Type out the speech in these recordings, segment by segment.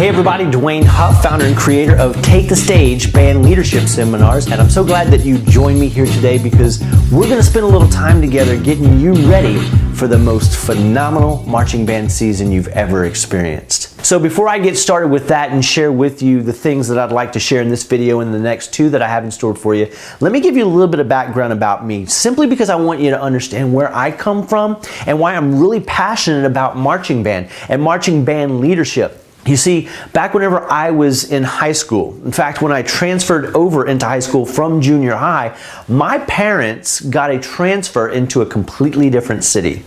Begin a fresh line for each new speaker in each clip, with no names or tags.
Hey everybody, Dwayne Huff, founder and creator of Take the Stage Band Leadership Seminars, and I'm so glad that you joined me here today because we're going to spend a little time together getting you ready for the most phenomenal marching band season you've ever experienced. So before I get started with that and share with you the things that I'd like to share in this video and the next two that I have in store for you, let me give you a little bit of background about me, simply because I want you to understand where I come from and why I'm really passionate about marching band and marching band leadership. You see, back whenever I was in high school, in fact, when I transferred over into high school from junior high, my parents got a transfer into a completely different city.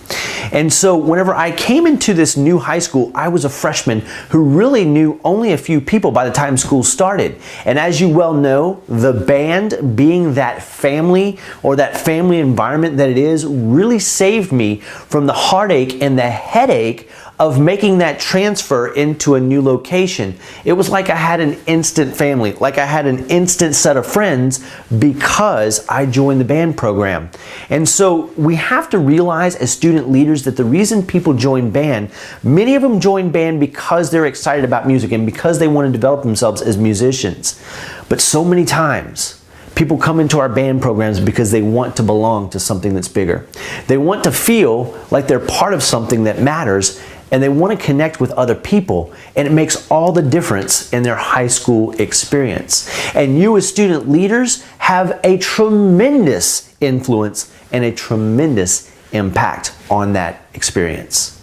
And so whenever I came into this new high school, I was a freshman who really knew only a few people by the time school started. And as you well know, the band, being that family or that family environment that it is, really saved me from the heartache and the headache of making that transfer into a new location. It was like I had an instant family, like I had an instant set of friends because I joined the band program. And so we have to realize as student leaders that the reason people join band, many of them join band because they're excited about music and because they want to develop themselves as musicians. But so many times, people come into our band programs because they want to belong to something that's bigger. They want to feel like they're part of something that matters, and they want to connect with other people, and it makes all the difference in their high school experience. And you as student leaders have a tremendous influence and a tremendous impact on that experience.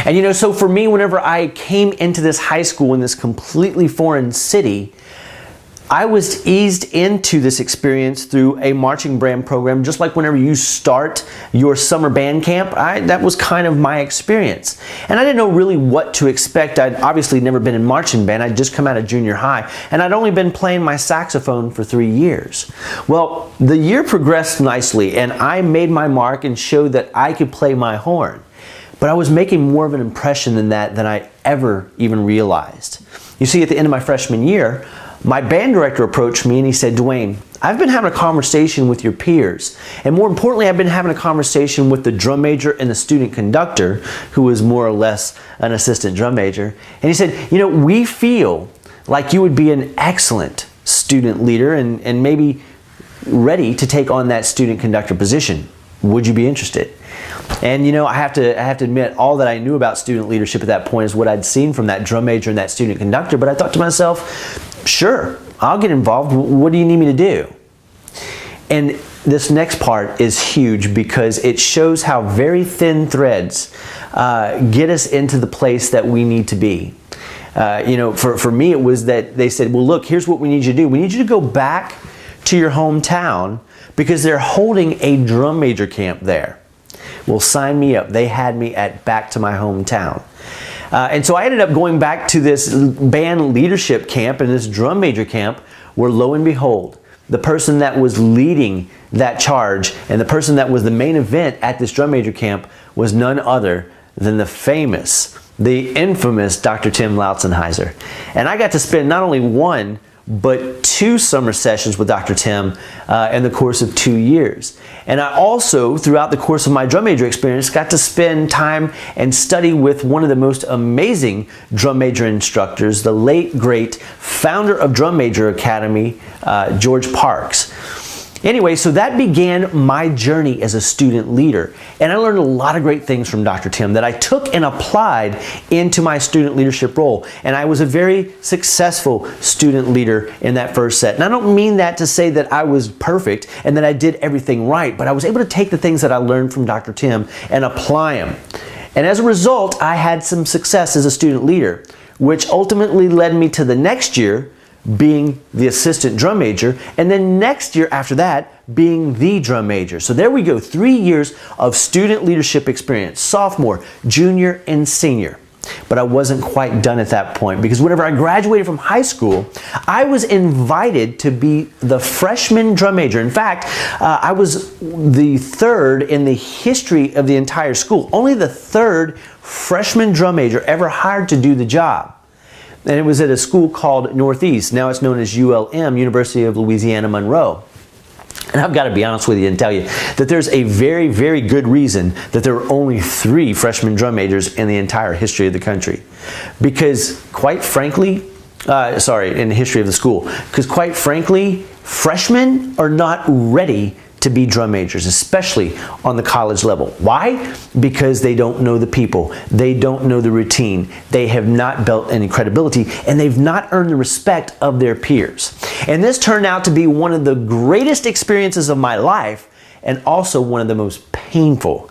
And you know, so for me, whenever I came into this high school in this completely foreign city, I was eased into this experience through a marching band program, just like whenever you start your summer band camp. That was kind of my experience. And I didn't know really what to expect. I'd obviously never been in marching band. I'd just come out of junior high, and I'd only been playing my saxophone for 3 years. Well, the year progressed nicely, and I made my mark and showed that I could play my horn. But I was making more of an impression than that than I ever even realized. You see, at the end of my freshman year, my band director approached me and he said, "Dwayne, I've been having a conversation with your peers, and more importantly, I've been having a conversation with the drum major and the student conductor, who was more or less an assistant drum major." And he said, "You know, we feel like you would be an excellent student leader and maybe ready to take on that student conductor position. Would you be interested?" And you know, I have to admit, all that I knew about student leadership at that point is what I'd seen from that drum major and that student conductor. But I thought to myself, sure, I'll get involved. What do you need me to do? And this next part is huge because it shows how very thin threads get us into the place that we need to be. You know, for me, it was that they said, well, look, here's what we need you to do. We need you to go back to your hometown because they're holding a drum major camp there. Well, sign me up. They had me at back to my hometown. And so I ended up going back to this band leadership camp and this drum major camp where, lo and behold, the person that was leading that charge and the person that was the main event at this drum major camp was none other than the famous, the infamous Dr. Tim Lautzenheiser. And I got to spend not only one, but 2 summer sessions with Dr. Tim in the course of 2 years. And I also, throughout the course of my drum major experience, got to spend time and study with one of the most amazing drum major instructors, the late, great founder of Drum Major Academy, George Parks. Anyway, so that began my journey as a student leader. And I learned a lot of great things from Dr. Tim that I took and applied into my student leadership role. And I was a very successful student leader in that first set. And I don't mean that to say that I was perfect and that I did everything right, but I was able to take the things that I learned from Dr. Tim and apply them. And as a result, I had some success as a student leader, which ultimately led me to the next year being the assistant drum major, and then next year after that being the drum major. So there we go, 3 years of student leadership experience, sophomore, junior, and senior. But I wasn't quite done at that point because whenever I graduated from high school, I was invited to be the freshman drum major. In fact, I was the 3rd in the history of the entire school, only the 3rd freshman drum major ever hired to do the job. And it was at a school called Northeast. Now it's known as ULM, University of Louisiana Monroe. And I've got to be honest with you and tell you that there's a very, very good reason that there were only 3 freshman drum majors in the entire history of the country. Because quite frankly, in the history of the school, because quite frankly, freshmen are not ready to be drum majors, especially on the college level. Why? Because they don't know the people. They don't know the routine. They have not built any credibility, and they've not earned the respect of their peers. And this turned out to be one of the greatest experiences of my life, and also one of the most painful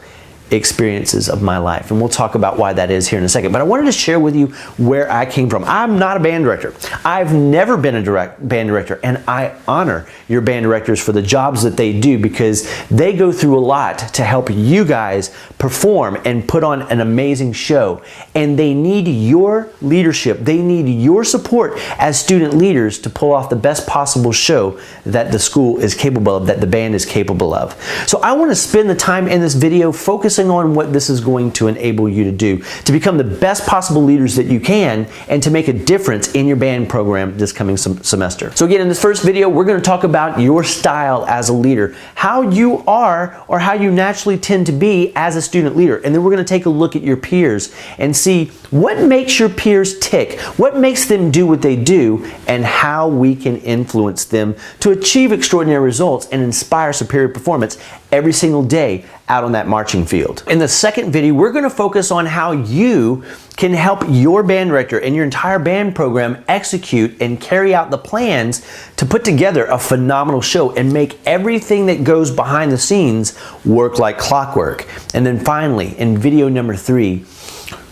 experiences of my life. And we'll talk about why that is here in a second. But I wanted to share with you where I came from. I'm not a band director. I've never been a band director, and I honor your band directors for the jobs that they do, because they go through a lot to help you guys perform and put on an amazing show. And they need your leadership. They need your support as student leaders to pull off the best possible show that the school is capable of, that the band is capable of. So I want to spend the time in this video focusing on what this is going to enable you to do to become the best possible leaders that you can, and to make a difference in your band program this coming semester. So again, in this first video, we're going to talk about your style as a leader, how you are or how you naturally tend to be as a student leader. And then we're going to take a look at your peers and see what makes your peers tick, what makes them do what they do, and how we can influence them to achieve extraordinary results and inspire superior performance every single day out on that marching field. In the second video, we're going to focus on how you can help your band director and your entire band program execute and carry out the plans to put together a phenomenal show and make everything that goes behind the scenes work like clockwork. And then finally, in video number 3,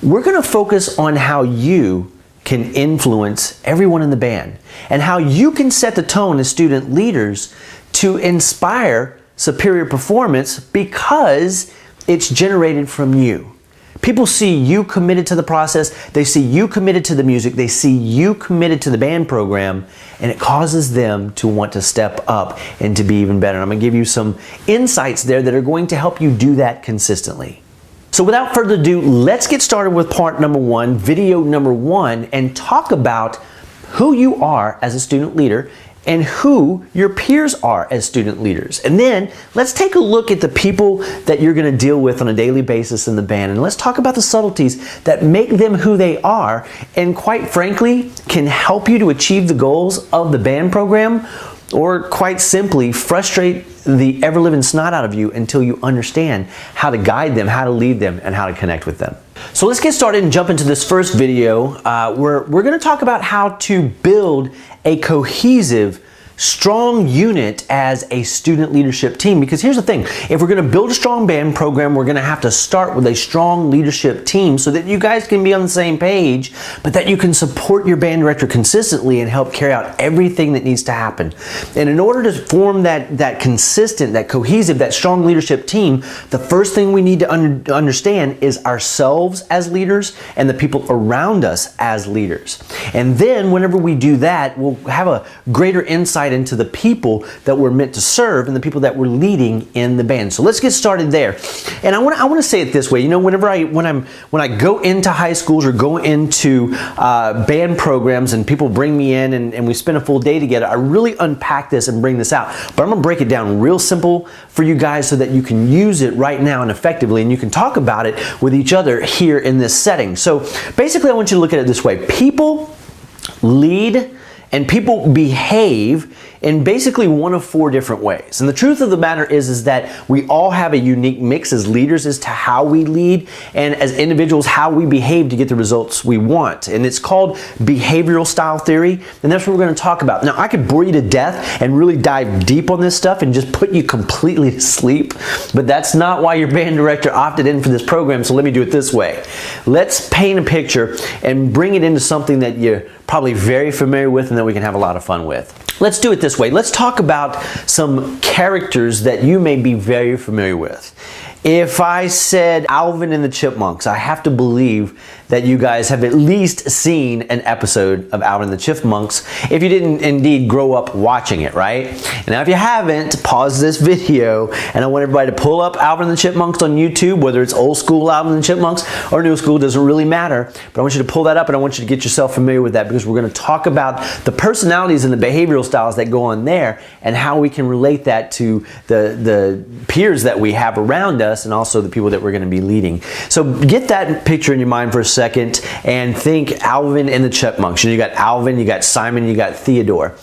we're going to focus on how you can influence everyone in the band and how you can set the tone as student leaders to inspire superior performance, because it's generated from you. People see you committed to the process, they see you committed to the music, they see you committed to the band program, and it causes them to want to step up and to be even better. And I'm going to give you some insights there that are going to help you do that consistently. So without further ado, let's get started with part number 1, video number 1, and talk about who you are as a student leader and who your peers are as student leaders. And then let's take a look at the people that you're going to deal with on a daily basis in the band, and let's talk about the subtleties that make them who they are, and quite frankly can help you to achieve the goals of the band program, or quite simply frustrate the ever-living snot out of you until you understand how to guide them, how to lead them, and how to connect with them. So let's get started and jump into this first video where we're going to talk about how to build a cohesive, strong unit as a student leadership team. Because here's the thing, if we're going to build a strong band program, we're going to have to start with a strong leadership team so that you guys can be on the same page, but that you can support your band director consistently and help carry out everything that needs to happen. And in order to form that consistent, that cohesive, that strong leadership team, the first thing we need to understand is ourselves as leaders and the people around us as leaders. And then whenever we do that, we'll have a greater insight into the people that we're meant to serve and the people that we're leading in the band. So let's get started there. And I want to say it this way. You know, when I go into high schools or go into band programs and people bring me in and we spend a full day together, I really unpack this and bring this out. But I'm going to break it down real simple for you guys so that you can use it right now and effectively, and you can talk about it with each other here in this setting. So basically, I want you to look at it this way. People lead and people behave in basically one of 4 different ways. And the truth of the matter is that we all have a unique mix as leaders as to how we lead, and as individuals how we behave to get the results we want. And it's called behavioral style theory, and that's what we're going to talk about. Now, I could bore you to death and really dive deep on this stuff and just put you completely to sleep, but that's not why your band director opted in for this program, so let me do it this way. Let's paint a picture and bring it into something that you're probably very familiar with and that we can have a lot of fun with. Let's do it this way. Let's talk about some characters that you may be very familiar with. If I said Alvin and the Chipmunks, I have to believe that you guys have at least seen an episode of Alvin and the Chipmunks if you didn't indeed grow up watching it, right? And now if you haven't, pause this video and I want everybody to pull up Alvin and the Chipmunks on YouTube, whether it's old school Alvin and the Chipmunks or new school, doesn't really matter. But I want you to pull that up and I want you to get yourself familiar with that, because we're going to talk about the personalities and the behavioral styles that go on there and how we can relate that to the peers that we have around us and also the people that we're going to be leading. So get that picture in your mind for a second and think Alvin and the Chipmunks. You got Alvin, you got Simon, you got Theodore.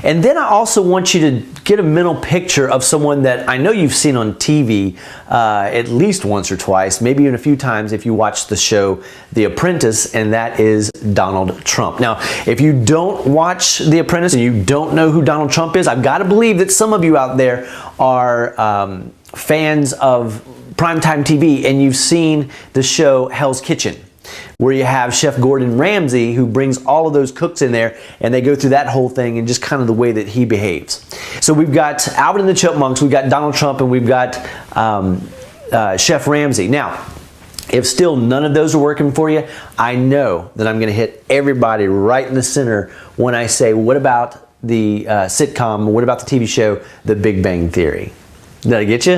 And then I also want you to get a mental picture of someone that I know you've seen on TV at least once or twice, maybe even a few times if you watch the show The Apprentice, and that is Donald Trump. Now, if you don't watch The Apprentice and you don't know who Donald Trump is, I've got to believe that some of you out there are fans of primetime TV and you've seen the show Hell's Kitchen, where you have Chef Gordon Ramsay who brings all of those cooks in there and they go through that whole thing and just kind of the way that he behaves. So we've got Alvin and the Chipmunks, we've got Donald Trump, and we've got Chef Ramsay. Now, if still none of those are working for you, I know that I'm going to hit everybody right in the center when I say, what about the sitcom, what about the TV show, The Big Bang Theory? Did I get you?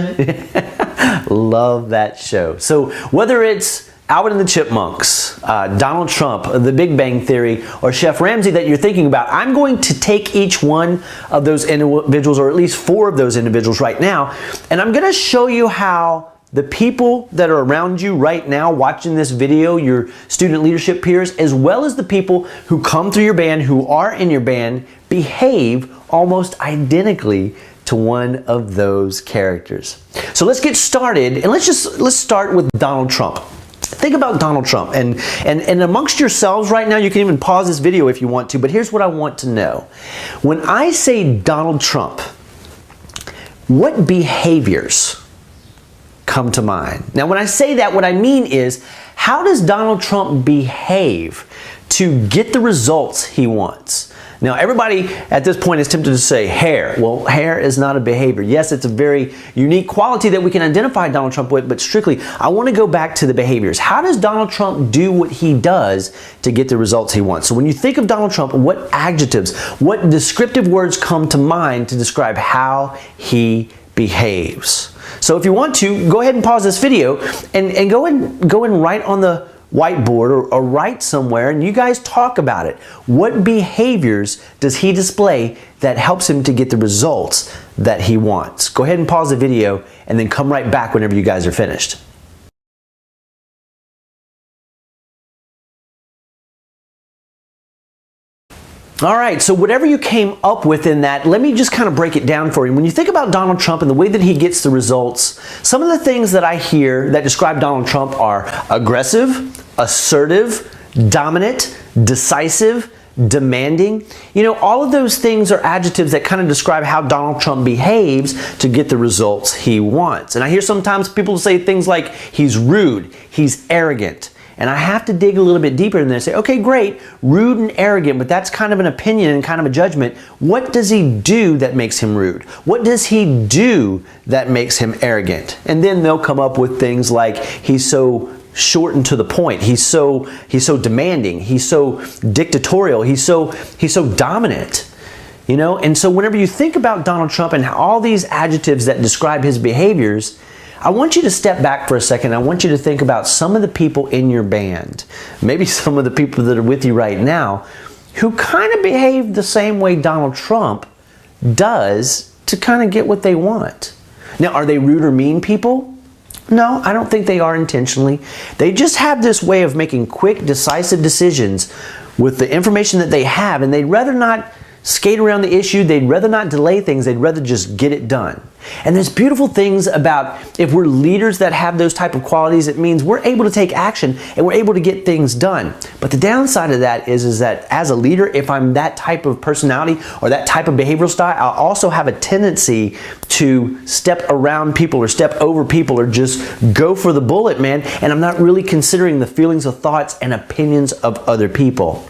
Love that show. So whether it's Alvin and the Chipmunks, Donald Trump, The Big Bang Theory, or Chef Ramsay that you're thinking about, I'm going to take each one of those individuals, or at least 4 of those individuals right now, and I'm going to show you how the people that are around you right now watching this video, your student leadership peers, as well as the people who come through your band, who are in your band, behave almost identically to one of those characters. So let's get started, and let's start with Donald Trump. Think about Donald Trump, and amongst yourselves right now, you can even pause this video if you want to, but here's what I want to know. When I say Donald Trump, what behaviors come to mind? Now, when I say that, what I mean is, how does Donald Trump behave to get the results he wants? Now, everybody at this point is tempted to say hair. Well, hair is not a behavior. Yes, it's a very unique quality that we can identify Donald Trump with, but strictly, I want to go back to the behaviors. How does Donald Trump do what he does to get the results he wants? So when you think of Donald Trump, what adjectives, what descriptive words come to mind to describe how he behaves? So if you want to, go ahead and pause this video and go and write on the whiteboard or write somewhere, and you guys talk about it. What behaviors does he display that helps him to get the results that he wants? Go ahead and pause the video and then come right back whenever you guys are finished. All right, so whatever you came up with in that, let me just kind of break it down for you. When you think about Donald Trump and the way that he gets the results, some of the things that I hear that describe Donald Trump are aggressive, assertive, dominant, decisive, demanding. You know, all of those things are adjectives that kind of describe how Donald Trump behaves to get the results he wants. And I hear sometimes people say things like he's rude, he's arrogant. And I have to dig a little bit deeper in there and say, okay, great, rude and arrogant, but that's kind of an opinion and kind of a judgment. What does he do that makes him rude? What does he do that makes him arrogant? And then they'll come up with things like he's so short and to the point. He's so demanding. He's so dictatorial. He's so dominant. You know, and so whenever you think about Donald Trump and all these adjectives that describe his behaviors, I want you to step back for a second. I want you to think about some of the people in your band, maybe some of the people that are with you right now, who kind of behave the same way Donald Trump does to kind of get what they want. Now, are they rude or mean people? No, I don't think they are intentionally. They just have this way of making quick, decisive decisions with the information that they have, and they'd rather not skate around the issue. They'd rather not delay things. They'd rather just get it done. And there's beautiful things about if we're leaders that have those type of qualities, it means we're able to take action and we're able to get things done. But the downside of that is that as a leader, if I'm that type of personality or that type of behavioral style, I'll also have a tendency to step around people or step over people or just go for the bullet, man. And I'm not really considering the feelings or thoughts and opinions of other people.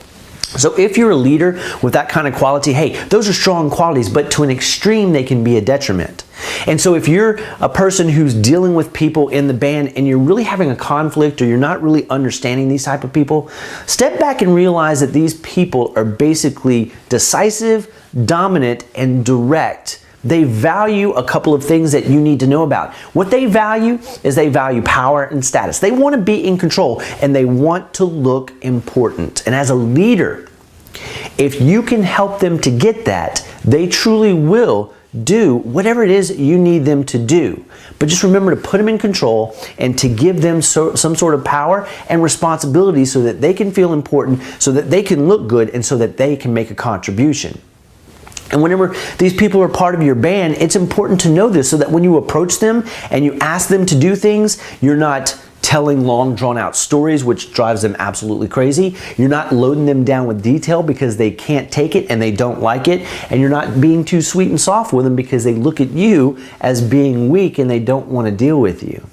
So if you're a leader with that kind of quality, hey, those are strong qualities, but to an extreme, they can be a detriment. And so if you're a person who's dealing with people in the band and you're really having a conflict or you're not really understanding these type of people, step back and realize that these people are basically decisive, dominant, and direct. They value a couple of things that you need to know about. What they value is they value power and status. They want to be in control and they want to look important. And as a leader, if you can help them to get that, they truly will do whatever it is you need them to do. But just remember to put them in control and to give them some sort of power and responsibility so that they can feel important, so that they can look good, and so that they can make a contribution. And whenever these people are part of your band, it's important to know this so that when you approach them and you ask them to do things, you're not telling long drawn out stories, which drives them absolutely crazy. You're not loading them down with detail because they can't take it and they don't like it. And you're not being too sweet and soft with them because they look at you as being weak and they don't want to deal with you.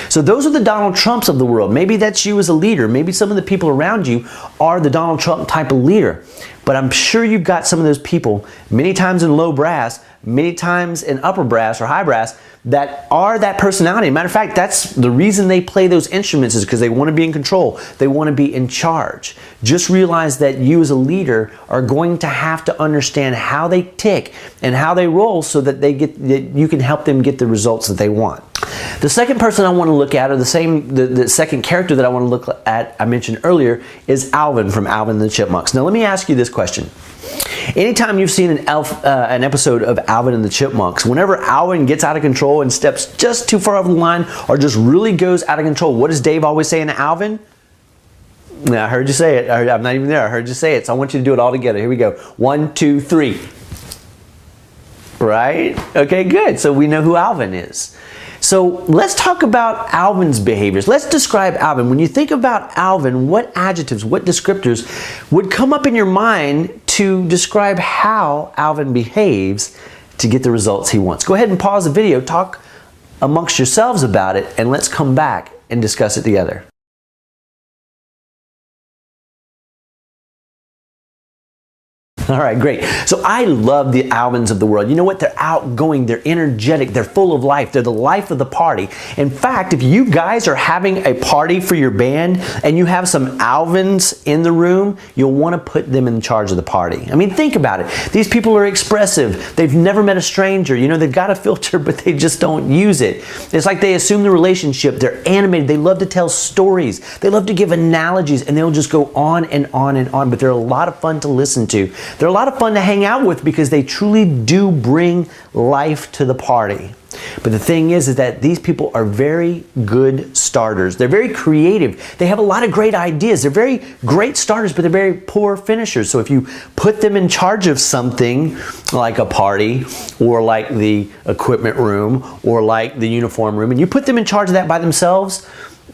So those are the Donald Trumps of the world. Maybe that's you as a leader. Maybe some of the people around you are the Donald Trump type of leader. But I'm sure you've got some of those people, many times in low brass, many times in upper brass or high brass, that are that personality. Matter of fact, that's the reason they play those instruments, is because they want to be in control. They want to be in charge. Just realize that you as a leader are going to have to understand how they tick and how they roll so that you can help them get the results that they want. The second person I want to look at, or the second character that I want to look at, I mentioned earlier, is Alvin from Alvin and the Chipmunks. Now let me ask you this question. Anytime you've seen an episode of Alvin and the Chipmunks, whenever Alvin gets out of control and steps just too far over the line or just really goes out of control, what does Dave always say to Alvin? Now, I heard you say it. I'm not even there. I heard you say it. So I want you to do it all together. Here we go. 1, 2, 3. Right? Okay, good. So we know who Alvin is. So let's talk about Alvin's behaviors. Let's describe Alvin. When you think about Alvin, what adjectives, what descriptors would come up in your mind to describe how Alvin behaves to get the results he wants? Go ahead and pause the video, talk amongst yourselves about it, and let's come back and discuss it together. All right, great. So I love the Alvins of the world. You know what? They're outgoing, they're energetic, they're full of life, they're the life of the party. In fact, if you guys are having a party for your band and you have some Alvins in the room, you'll want to put them in charge of the party. I mean, think about it. These people are expressive. They've never met a stranger. You know, they've got a filter, but they just don't use it. It's like they assume the relationship. They're animated. They love to tell stories. They love to give analogies, and they'll just go on and on and on, but they're a lot of fun to listen to. They're a lot of fun to hang out with because they truly do bring life to the party. But the thing is that these people are very good starters. They're very creative. They have a lot of great ideas. They're very great starters, but they're very poor finishers. So if you put them in charge of something like a party or like the equipment room or like the uniform room, and you put them in charge of that by themselves,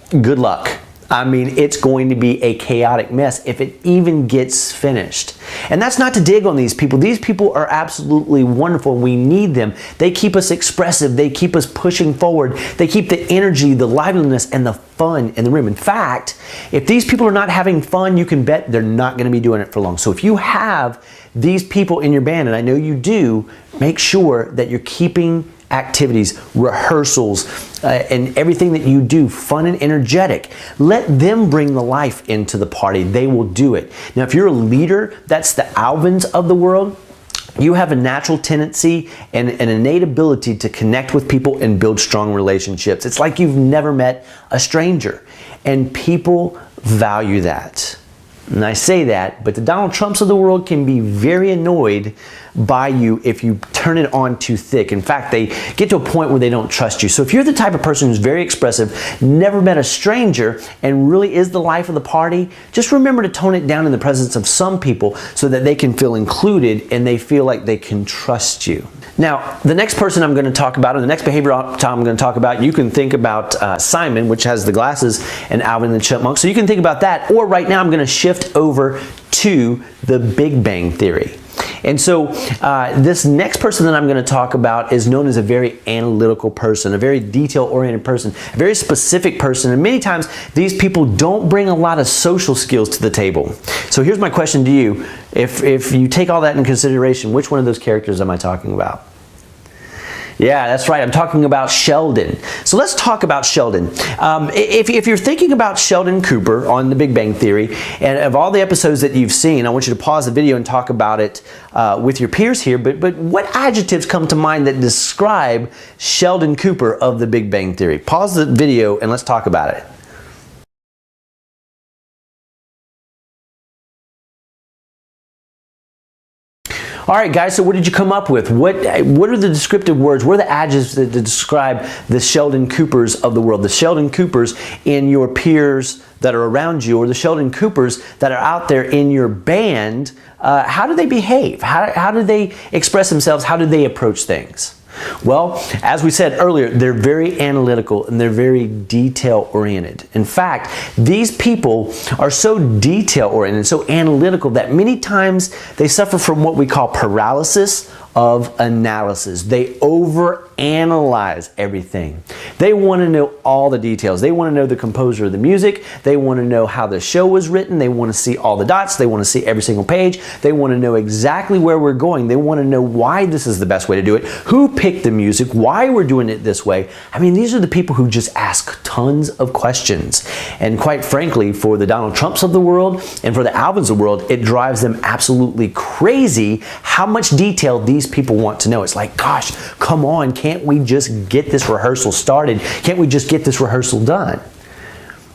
good luck. I mean, it's going to be a chaotic mess if it even gets finished. And that's not to dig on these people. These people are absolutely wonderful. We need them. They keep us expressive. They keep us pushing forward. They keep the energy, the liveliness, and the fun in the room. In fact, if these people are not having fun, you can bet they're not going to be doing it for long. So if you have these people in your band, and I know you do, make sure that you're keeping activities, rehearsals, and everything that you do fun and energetic. Let them bring the life into the party. They will do it. Now, if you're a leader, that's the Alvins of the world, you have a natural tendency and an innate ability to connect with people and build strong relationships. It's like you've never met a stranger, and people value that. And I say that, but the Donald Trumps of the world can be very annoyed by you if you turn it on too thick. In fact, they get to a point where they don't trust you. So if you're the type of person who's very expressive, never met a stranger, and really is the life of the party, just remember to tone it down in the presence of some people so that they can feel included and they feel like they can trust you. Now, the next person I'm going to talk about, or the next behavior I'm going to talk about, you can think about Simon, which has the glasses, and Alvin and the Chipmunks. So you can think about that. Or right now I'm going to shift over to the Big Bang Theory. And so this next person that I'm going to talk about is known as a very analytical person, a very detail-oriented person, a very specific person. And many times these people don't bring a lot of social skills to the table. So here's my question to you. If you take all that into consideration, which one of those characters am I talking about? Yeah, that's right. I'm talking about Sheldon. So let's talk about Sheldon. If you're thinking about Sheldon Cooper on The Big Bang Theory, and of all the episodes that you've seen, I want you to pause the video and talk about it with your peers here. But what adjectives come to mind that describe Sheldon Cooper of The Big Bang Theory? Pause the video and let's talk about it. All right, guys, so what did you come up with? What are the descriptive words? What are the adjectives that describe the Sheldon Coopers of the world? The Sheldon Coopers in your peers that are around you, or the Sheldon Coopers that are out there in your band. How do they behave? How do they express themselves? How do they approach things? Well, as we said earlier, they're very analytical and they're very detail-oriented. In fact, these people are so detail-oriented, so analytical, that many times they suffer from what we call paralysis of analysis. They overanalyze everything. They want to know all the details. They want to know the composer of the music. They want to know how the show was written. They want to see all the dots. They want to see every single page. They want to know exactly where we're going. They want to know why this is the best way to do it, who picked the music, why we're doing it this way. I mean, these are the people who just ask tons of questions. And quite frankly, for the Donald Trumps of the world and for the Alvins of the world, it drives them absolutely crazy how much detail these people want to know. It's like, gosh, come on, can't we just get this rehearsal started? Can't we just get this rehearsal done?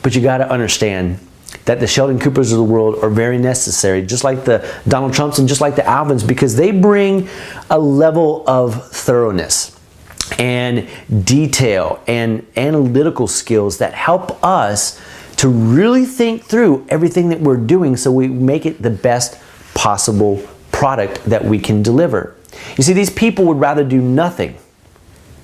But you got to understand that the Sheldon Coopers of the world are very necessary, just like the Donald Trumps and just like the Alvins, because they bring a level of thoroughness and detail and analytical skills that help us to really think through everything that we're doing so we make it the best possible product that we can deliver. You see, these people would rather do nothing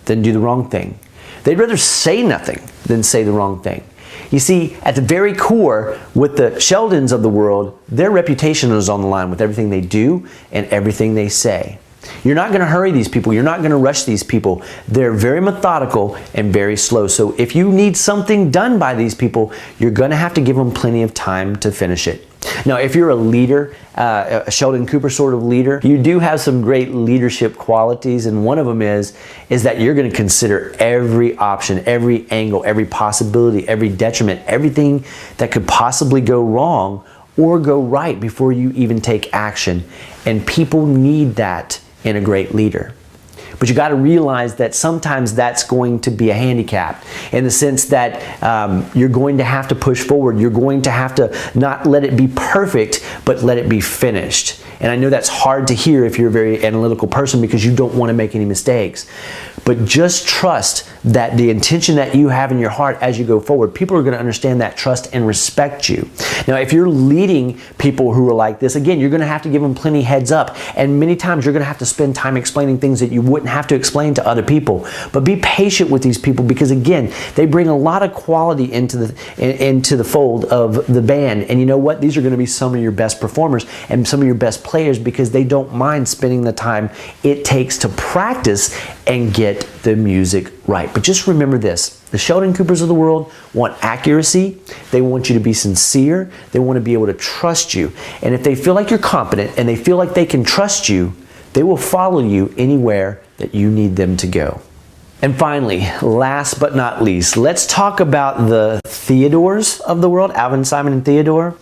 than do the wrong thing. They'd rather say nothing than say the wrong thing. You see, at the very core, with the Sheldons of the world, their reputation is on the line with everything they do and everything they say. You're not going to hurry these people. You're not going to rush these people. They're very methodical and very slow. So if you need something done by these people, you're going to have to give them plenty of time to finish it. Now, if you're a leader, a Sheldon Cooper sort of leader, you do have some great leadership qualities, and one of them is that you're going to consider every option, every angle, every possibility, every detriment, everything that could possibly go wrong or go right before you even take action. And people need that in a great leader. But you got to realize that sometimes that's going to be a handicap in the sense that you're going to have to push forward. You're going to have to not let it be perfect, but let it be finished. And I know that's hard to hear if you're a very analytical person because you don't want to make any mistakes. But just trust that the intention that you have in your heart as you go forward, people are going to understand that, trust and respect you. Now, if you're leading people who are like this, again, you're going to have to give them plenty heads up. And many times you're going to have to spend time explaining things that you wouldn't have to explain to other people. But be patient with these people because, again, they bring a lot of quality into the fold of the band. And you know what? These are going to be some of your best performers and some of your best players because they don't mind spending the time it takes to practice and get the music right. But just remember this, the Sheldon Coopers of the world want accuracy, they want you to be sincere, they want to be able to trust you. And if they feel like you're competent and they feel like they can trust you, they will follow you anywhere that you need them to go. And finally, last but not least, let's talk about the Theodores of the world, Alvin, Simon, and Theodore.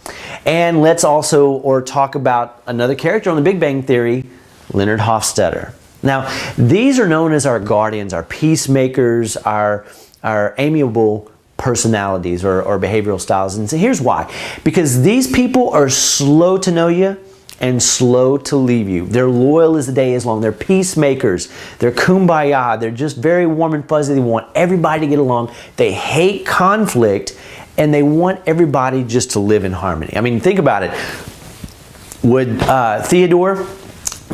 And let's also talk about another character on The Big Bang Theory, Leonard Hofstadter. Now, these are known as our guardians, our peacemakers, our amiable personalities or behavioral styles. And so here's why. Because these people are slow to know you and slow to leave you. They're loyal as the day is long. They're peacemakers. They're kumbaya. They're just very warm and fuzzy. They want everybody to get along. They hate conflict and they want everybody just to live in harmony. I mean, think about it. Would Theodore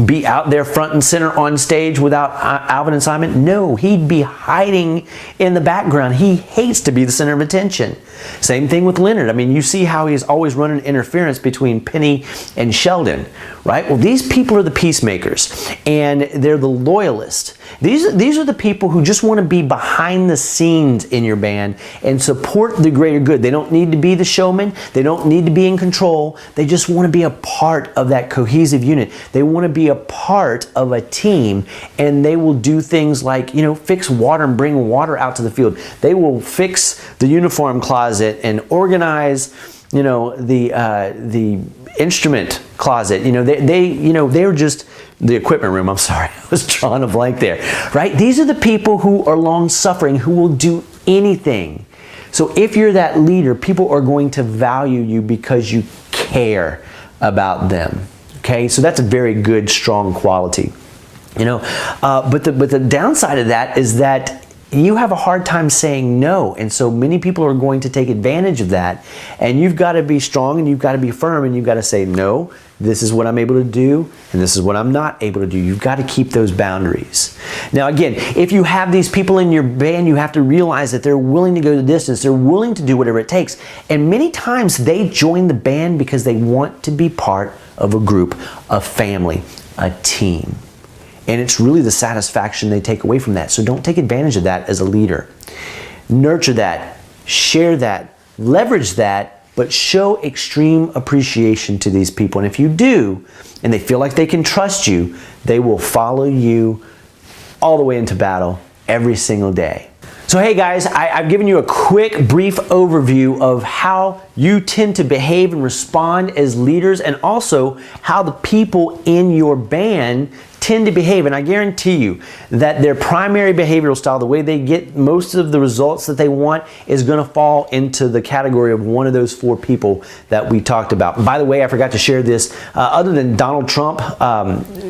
be out there front and center on stage without Alvin and Simon? No, he'd be hiding in the background. He hates to be the center of attention. Same thing with Leonard. I mean, you see how he's always running interference between Penny and Sheldon, right? Well, these people are the peacemakers, and they're the loyalists. These are the people who just want to be behind the scenes in your band and support the greater good. They don't need to be the showman. They don't need to be in control. They just want to be a part of that cohesive unit. They want to be a part of a team, and they will do things like, you know, fix water and bring water out to the field. They will fix the uniform closet and organize, you know, the instrument closet. You know, they're just the equipment room. I'm sorry, I was drawing a blank there. Right? These are the people who are long-suffering, who will do anything. So if you're that leader, people are going to value you because you care about them. Okay, so that's a very good, strong quality. You know, but the downside of that is that you have a hard time saying no, and so many people are going to take advantage of that, and you've got to be strong, and you've got to be firm, and you've got to say, no, this is what I'm able to do, and this is what I'm not able to do. You've got to keep those boundaries. Now again, if you have these people in your band, you have to realize that they're willing to go the distance, they're willing to do whatever it takes, and many times they join the band because they want to be part of a group, a family, a team. And it's really the satisfaction they take away from that. So don't take advantage of that as a leader. Nurture that, share that, leverage that, but show extreme appreciation to these people. And if you do, and they feel like they can trust you, they will follow you all the way into battle every single day. So hey guys, I've given you a quick, brief overview of how you tend to behave and respond as leaders, and also how the people in your band tend to behave. And I guarantee you that their primary behavioral style, the way they get most of the results that they want, is going to fall into the category of one of those 4 people that we talked about. And by the way, I forgot to share this. Other than Donald Trump,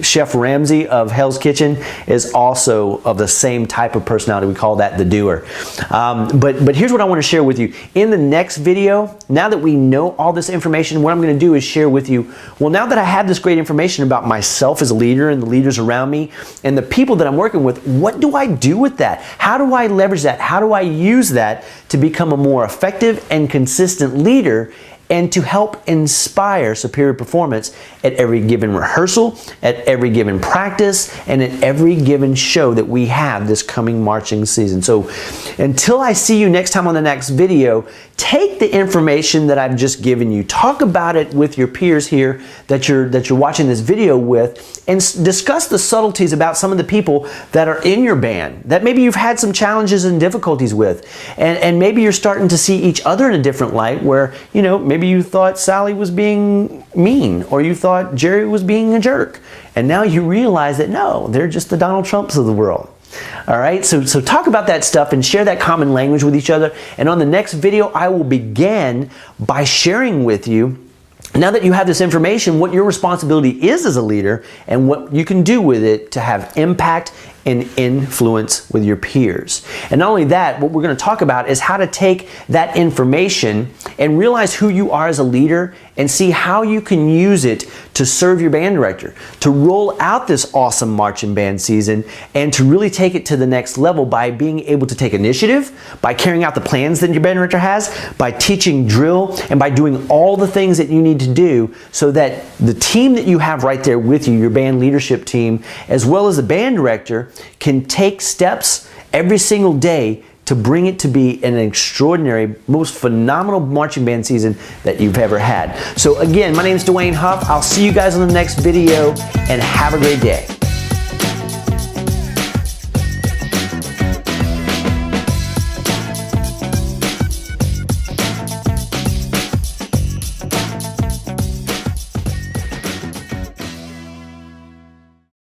Chef Ramsay of Hell's Kitchen is also of the same type of personality. We call that the doer. But here's what I want to share with you. In the next video, now that we know all this information, what I'm going to do is share with you, well, now that I have this great information about myself as a leader and the leaders around me and the people that I'm working with, what do I do with that? How do I leverage that? How do I use that to become a more effective and consistent leader, and to help inspire superior performance at every given rehearsal, at every given practice, and at every given show that we have this coming marching season? So until I see you next time on the next video, take the information that I've just given you, talk about it with your peers here that you're watching this video with, and discuss the subtleties about some of the people that are in your band that maybe you've had some challenges and difficulties with, and maybe you're starting to see each other in a different light, where, you know, maybe you thought Sally was being mean, or you thought Jerry was being a jerk, and now you realize that no, they're just the Donald Trumps of the world. All right, so talk about that stuff and share that common language with each other. And on the next video, I will begin by sharing with you, now that you have this information, what your responsibility is as a leader and what you can do with it to have impact and influence with your peers. And not only that, what we're going to talk about is how to take that information and realize who you are as a leader and see how you can use it to serve your band director, to roll out this awesome marching band season, and to really take it to the next level by being able to take initiative, by carrying out the plans that your band director has, by teaching drill, and by doing all the things that you need to do so that the team that you have right there with you, your band leadership team, as well as the band director, can take steps every single day to bring it to be an extraordinary, most phenomenal marching band season that you've ever had. So again, my name is Dwayne Huff. I'll see you guys on the next video, and have a great day.